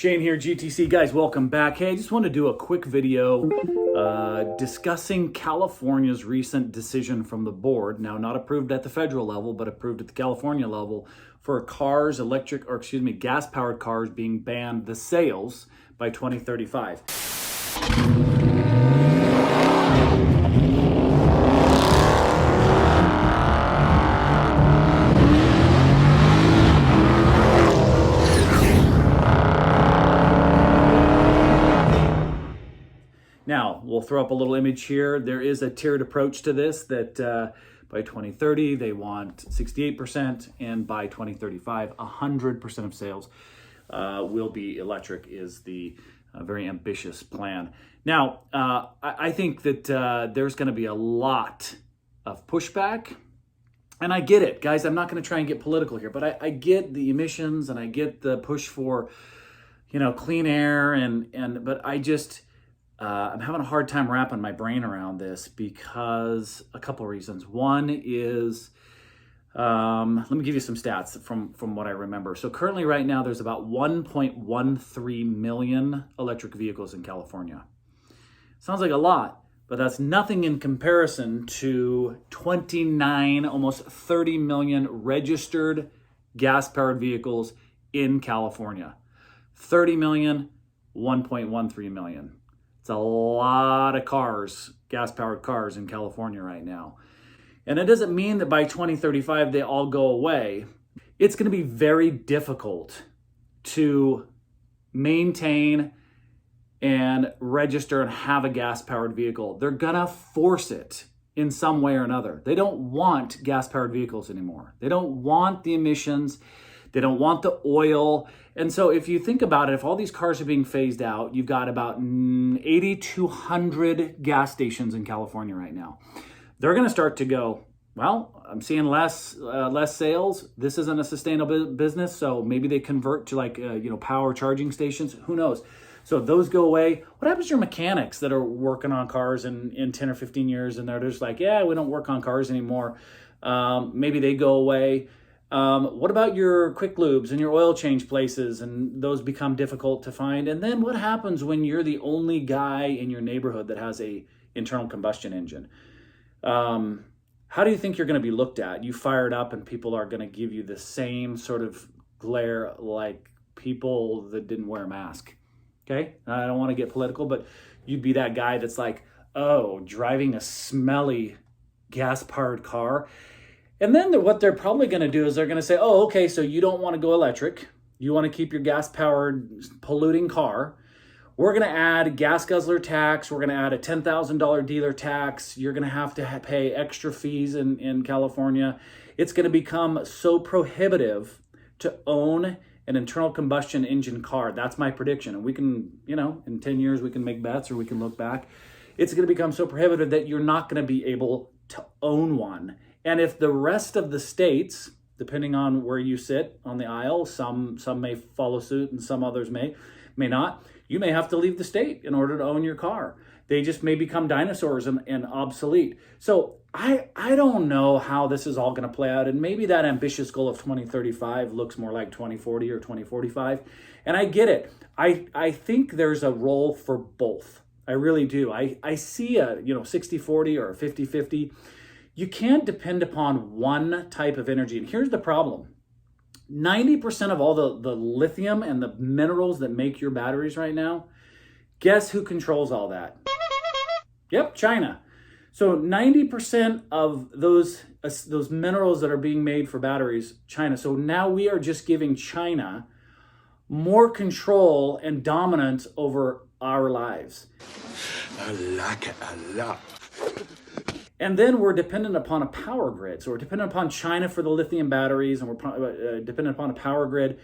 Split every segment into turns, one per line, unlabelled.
Shane here, GTC. Guys, welcome back. Hey, I just want to do a quick video discussing California's recent decision from the board, now not approved at the federal level, but approved at the California level, for cars, gas-powered cars being banned, the sales, by 2035. Now, we'll throw up a little image here. There is a tiered approach to this that by 2030, they want 68%, and by 2035, 100% of sales will be electric is the very ambitious plan. Now, I think that there's gonna be a lot of pushback, and I get it. Guys, I'm not gonna try and get political here, but I get the emissions and I get the push for, clean air, but I just, I'm having a hard time wrapping my brain around this because a couple of reasons. One is, let me give you some stats from what I remember. So currently right now, there's about 1.13 million electric vehicles in California. Sounds like a lot, but that's nothing in comparison to 29, almost 30 million registered gas-powered vehicles in California. 30 million, 1.13 million. It's a lot of cars, gas-powered cars in California right now. And it doesn't mean that by 2035 they all go away. It's going to be very difficult to maintain and register and have a gas-powered vehicle. They're going to force it in some way or another. They don't want gas-powered vehicles anymore. They don't want the emissions. They don't want the oil. And so if you think about it, if all these cars are being phased out, you've got about 8,200 gas stations in California right now. They're going to start to go, well, I'm seeing less sales. This isn't a sustainable business. So maybe they convert to power charging stations. Who knows? So those go away. What happens to your mechanics that are working on cars in 10 or 15 years and they're just like, yeah, we don't work on cars anymore. Maybe they go away. What about your quick lubes and your oil change places, and those become difficult to find? And then what happens when you're the only guy in your neighborhood that has a internal combustion engine? How do you think you're going to be looked at? You fire it up and people are going to give you the same sort of glare like people that didn't wear a mask. Okay? I don't want to get political, but you'd be that guy that's like, oh, driving a smelly gas-powered car. And then what they're probably going to do is they're going to say, oh, okay, so you don't want to go electric. You want to keep your gas-powered polluting car. We're going to add gas guzzler tax. We're going to add a $10,000 dealer tax. You're going to have to pay extra fees in California. It's going to become so prohibitive to own an internal combustion engine car. That's my prediction. And we can, in 10 years, we can make bets or we can look back. It's going to become so prohibitive that you're not going to be able to own one. And if the rest of the states, depending on where you sit on the aisle, some may follow suit and some others may not, you may have to leave the state in order to own your car. They just may become dinosaurs and obsolete. So I don't know how this is all going to play out. And maybe that ambitious goal of 2035 looks more like 2040 or 2045. And I get it. I think there's a role for both. I really do. I see a 60-40 or a 50-50. You can't depend upon one type of energy. And here's the problem. 90% of all the lithium and the minerals that make your batteries right now, guess who controls all that? Yep, China. So 90% of those minerals that are being made for batteries, China. So now we are just giving China more control and dominance over our lives.
I like it a lot.
And then we're dependent upon a power grid. So we're dependent upon China for the lithium batteries, and we're dependent upon a power grid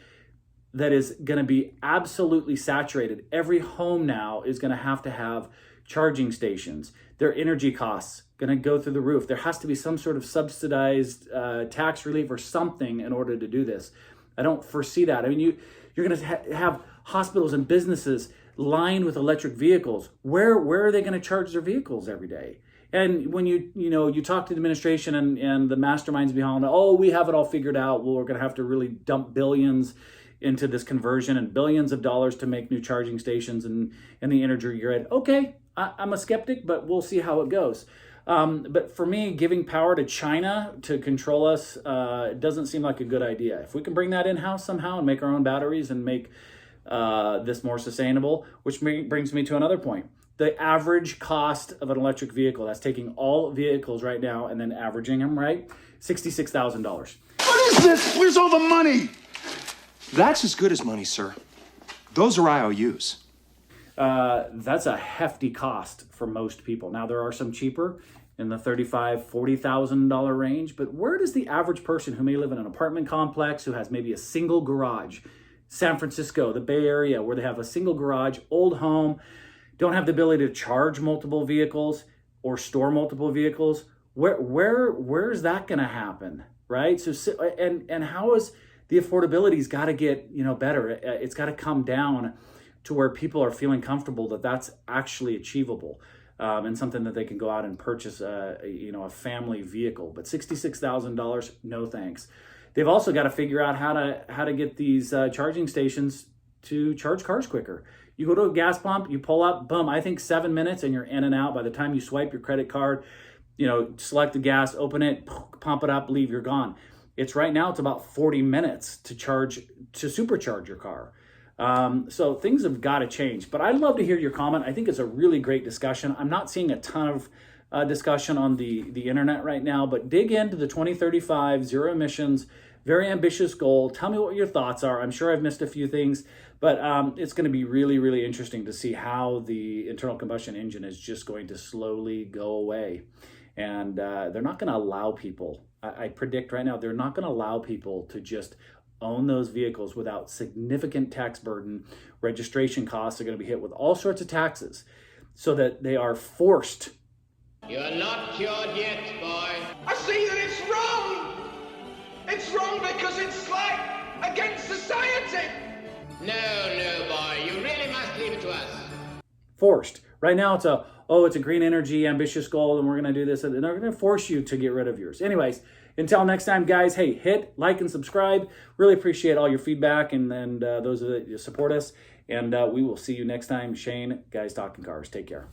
that is going to be absolutely saturated. Every home now is going to have charging stations. Their energy costs going to go through the roof. There has to be some sort of subsidized tax relief or something in order to do this. I don't foresee that. I mean, you're going to have hospitals and businesses lined with electric vehicles. Where are they going to charge their vehicles every day? And when you talk to the administration and the masterminds behind it, oh, we have it all figured out. Well, we're going to have to really dump billions into this conversion and billions of dollars to make new charging stations in the energy grid. Okay, I'm a skeptic, but we'll see how it goes. But for me, giving power to China to control us doesn't seem like a good idea. If we can bring that in-house somehow and make our own batteries and make this more sustainable, which brings me to another point. The average cost of an electric vehicle, that's taking all vehicles right now and then averaging them, right? $66,000.
What is this? Where's all the money?
That's as good as money, sir. Those are IOUs.
That's a hefty cost for most people. Now, there are some cheaper in the $35,000, $40,000 range, but where does the average person who may live in an apartment complex, who has maybe a single garage, San Francisco, the Bay Area, where they have a single garage, old home, don't have the ability to charge multiple vehicles or store multiple vehicles, where's that going to happen, right? So and how is the affordability's got to get better? It's got to come down to where people are feeling comfortable that that's actually achievable, and something that they can go out and purchase a family vehicle. But $66,000, no thanks. They've also got to figure out how to get these charging stations to charge cars quicker. You go to a gas pump, you pull up, boom, I think 7 minutes and you're in and out. By the time you swipe your credit card, select the gas, open it, pump it up, leave, you're gone. It's right now, it's about 40 minutes to supercharge your car. So things have got to change. But I'd love to hear your comment. I think it's a really great discussion. I'm not seeing a ton of discussion on the internet right now, but dig into the 2035 zero emissions, very ambitious goal. Tell me what your thoughts are. I'm sure I've missed a few things, but it's going to be really, really interesting to see how the internal combustion engine is just going to slowly go away. And they're not going to allow people, I predict right now, they're not going to allow people to just own those vehicles without significant tax burden. Registration costs are going to be hit with all sorts of taxes, so that they are forced.
You're not cured yet, boy.
I see that it's wrong. It's wrong because it's like against society.
No, boy. You really must leave it to us.
Forced. Right now it's a green energy ambitious goal and we're going to do this, and they're going to force you to get rid of yours. Anyways, until next time, guys, hey, hit like and subscribe. Really appreciate all your feedback and those that support us. And we will see you next time. Shane, Guys Talking Cars. Take care.